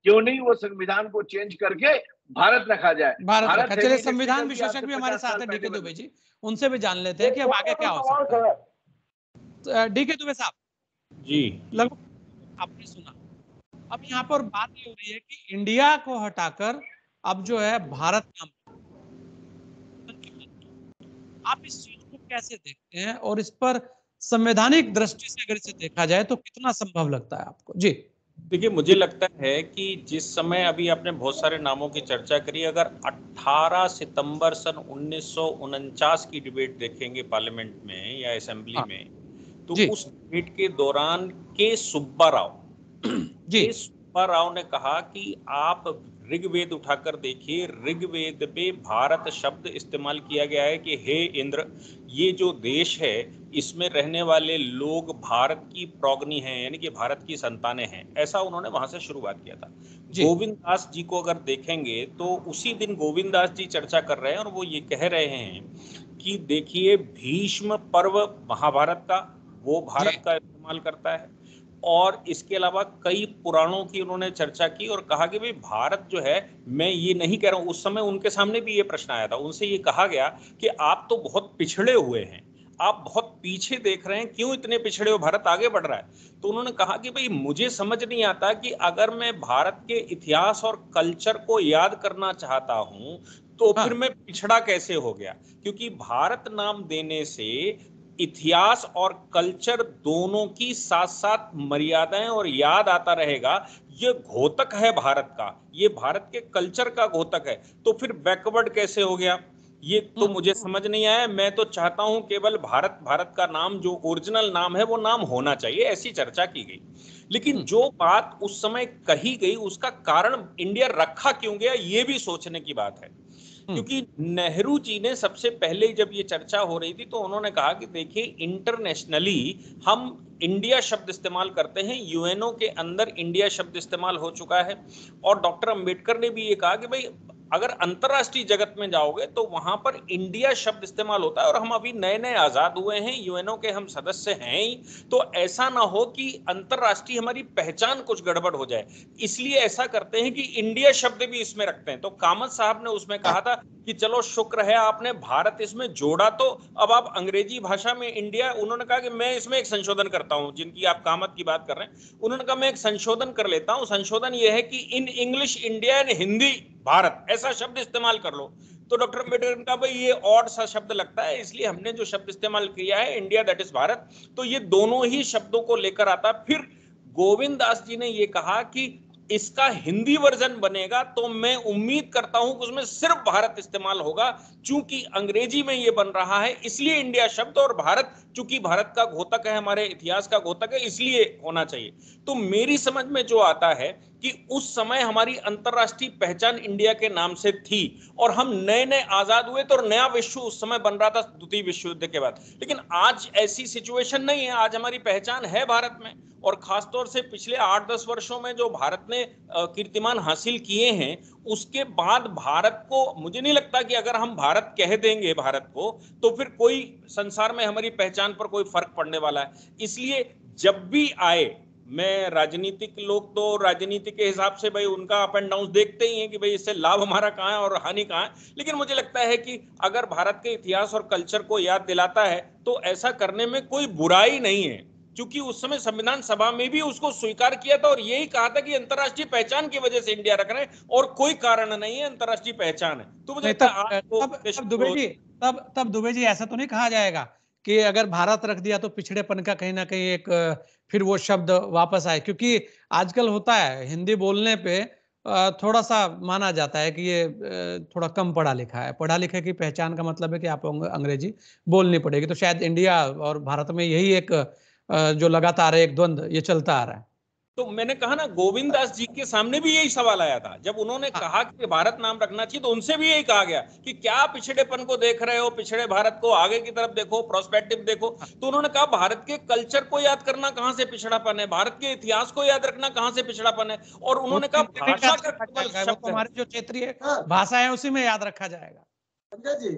क्यों नहीं वो संविधान को चेंज करके भारत रखा जाए। भारत रखा। है चलिए ही संविधान इलेक्ट्रिकल विशेषज्ञ भी हमारे साथ है डीके दुबे जी, उनसे भी जान लेते ये हैं कि अब आगे क्या हो सकता है। डीके दुबे साहब जी, लगभग आपने सुना, अब यहाँ पर बात ये हो रही है कि इंडिया को हटाकर अब जो है भारत नाम, आप इस चीज को कैसे देखते हैं और इस पर संवैधानिक दृष्टि से अगर इसे देखा जाए तो कितना संभव लगता है आपको? जी देखिए, मुझे लगता है कि जिस समय अभी आपने बहुत सारे नामों की चर्चा करी, अगर 18 सितंबर सन 1949 की डिबेट देखेंगे पार्लियामेंट में या असेंबली में, तो उस डिबेट के दौरान के सुब्बा राव ने कहा कि आप ऋग्वेद उठाकर देखिए, ऋग्वेद में भारत शब्द इस्तेमाल किया गया है कि हे इंद्र, ये जो देश है इसमें रहने वाले लोग भारत की प्रोगनी हैं, यानी कि भारत की संतानें हैं। ऐसा उन्होंने वहां से शुरुआत किया था। गोविंद दास जी को अगर देखेंगे तो उसी दिन गोविंद दास जी चर्चा कर रहे हैं और वो ये कह रहे हैं कि देखिए, भीष्म पर्व महाभारत का, वो भारत का इस्तेमाल करता है, और इसके अलावा कई पुराणों की उन्होंने चर्चा की और कहा कि भाई भारत जो है, मैं ये नहीं कह रहा हूं, उस समय उनके सामने भी ये प्रश्न आया था, उनसे ये कहा गया कि आप तो बहुत पिछड़े हुए हैं, आप बहुत पीछे देख रहे हैं, क्यों इतने पिछड़े हो, भारत आगे बढ़ रहा है। तो उन्होंने कहा कि भाई मुझे समझ नहीं आता कि अगर मैं भारत के इतिहास और कल्चर को याद करना चाहता हूं तो फिर मैं पिछड़ा कैसे हो गया, क्योंकि भारत नाम देने से इतिहास और कल्चर दोनों की साथ साथ मर्यादाएं और याद आता रहेगा। ये घोतक है भारत का, ये भारत के कल्चर का घोतक है, तो फिर बैकवर्ड कैसे हो गया, ये तो मुझे समझ नहीं आया। मैं तो चाहता हूं केवल भारत, भारत का नाम जो ओरिजिनल नाम है वो नाम होना चाहिए, ऐसी चर्चा की गई। लेकिन जो बात उस समय कही गई उसका कारण इंडिया रखा क्यों गया, ये भी सोचने की बात है। क्योंकि नेहरू जी ने सबसे पहले जब ये चर्चा हो रही थी तो उन्होंने कहा कि देखिए, इंटरनेशनली हम इंडिया शब्द इस्तेमाल करते हैं, यूएनओ के अंदर इंडिया शब्द इस्तेमाल हो चुका है, और डॉक्टर अंबेडकर ने भी ये कहा कि भाई अगर अंतरराष्ट्रीय जगत में जाओगे तो वहां पर इंडिया शब्द इस्तेमाल होता है, और हम अभी नए नए आजाद हुए हैं, यूएनओ के हम सदस्य हैं ही, तो ऐसा ना हो कि अंतरराष्ट्रीय हमारी पहचान कुछ गड़बड़ हो जाए, इसलिए ऐसा करते हैं कि इंडिया शब्द भी इसमें रखते हैं। तो कामत साहब ने उसमें कहा था कि चलो शुक्र है आपने भारत इसमें जोड़ा, तो अब आप अंग्रेजी भाषा में इंडिया, उन्होंने कहा कि मैं इसमें एक संशोधन करता हूं, जिनकी आप कामत की बात कर रहे हैं, उन्होंने कहा मैं एक संशोधन कर लेता हूं, संशोधन यह है कि in English India and Hindi Bharat ऐसा शब्द इस्तेमाल कर लो। तो डॉक्टर अम्बेडकर ने कहा भाई ये ऑड सा शब्द लगता है, इसलिए हमने जो शब्द इस्तेमाल किया है इंडिया दैट इज भारत, तो ये दोनों ही शब्दों को लेकर आता। फिर गोविंद दास जी ने ये कहा कि इसका हिंदी वर्जन बनेगा तो मैं उम्मीद करता हूं कि उसमें सिर्फ भारत इस्तेमाल होगा, चूंकि अंग्रेजी में ये बन रहा है इसलिए इंडिया शब्द, और भारत चूंकि भारत का घोतक है, हमारे इतिहास का घोतक है, इसलिए होना चाहिए। तो मेरी समझ में जो आता है कि उस समय हमारी अंतरराष्ट्रीय पहचान इंडिया के नाम से थी, और हम नए नए आजाद हुए तो नया विश्व उस समय बन रहा था द्वितीय विश्व युद्ध के बाद। लेकिन आज ऐसी सिचुएशन नहीं है, आज हमारी पहचान है भारत में, और खासतौर से पिछले 8-10 वर्षों में जो भारत ने कीर्तिमान हासिल किए हैं, उसके बाद भारत को, मुझे नहीं लगता कि अगर हम भारत कह देंगे भारत को, तो फिर कोई संसार में हमारी पहचान पर कोई फर्क पड़ने वाला है। इसलिए जब भी आए, मैं राजनीतिक लोग तो राजनीति के हिसाब से भाई उनका अप एंड डाउन देखते ही हैं कि भाई इससे लाभ हमारा कहाँ है और हानि कहाँ है, लेकिन मुझे लगता है कि अगर भारत के इतिहास और कल्चर को याद दिलाता है तो ऐसा करने में कोई बुराई नहीं है, क्योंकि उस समय संविधान सभा में भी उसको स्वीकार किया था और यही कहा था कि अंतरराष्ट्रीय पहचान की वजह से इंडिया रख रहे हैं और कोई कारण नहीं है, अंतरराष्ट्रीय पहचान है। तो मुझे तब दुबे जी ऐसा तो नहीं कहा जाएगा कि अगर भारत रख दिया तो पिछड़ेपन का कहीं ना कहीं एक फिर वो शब्द वापस आए, क्योंकि आजकल होता है हिंदी बोलने पे थोड़ा सा माना जाता है कि ये थोड़ा कम पढ़ा लिखा है, पढ़ा लिखे की पहचान का मतलब है कि आप अंग्रेजी बोलनी पड़ेगी। तो शायद इंडिया और भारत में यही एक जो लगातार एक द्वंद्व ये चलता आ रहा है। तो मैंने कहा ना, गोविंद दास जी के सामने भी यही सवाल आया था जब उन्होंने कहा कि भारत नाम रखना चाहिए, तो उनसे भी यही कहा गया कि क्या पिछड़ेपन को देख रहे हो, पिछड़े भारत को आगे की तरफ देखो, प्रोस्पेक्टिव देखो। तो उन्होंने कहा भारत के कल्चर को याद करना कहां से पिछड़ापन है, भारत के इतिहास को याद रखना कहां से पिछड़ापन है। और उन्होंने कहा भाषा का हमारे जो क्षेत्रीय भाषा है उसी में याद रखा जाएगा। जी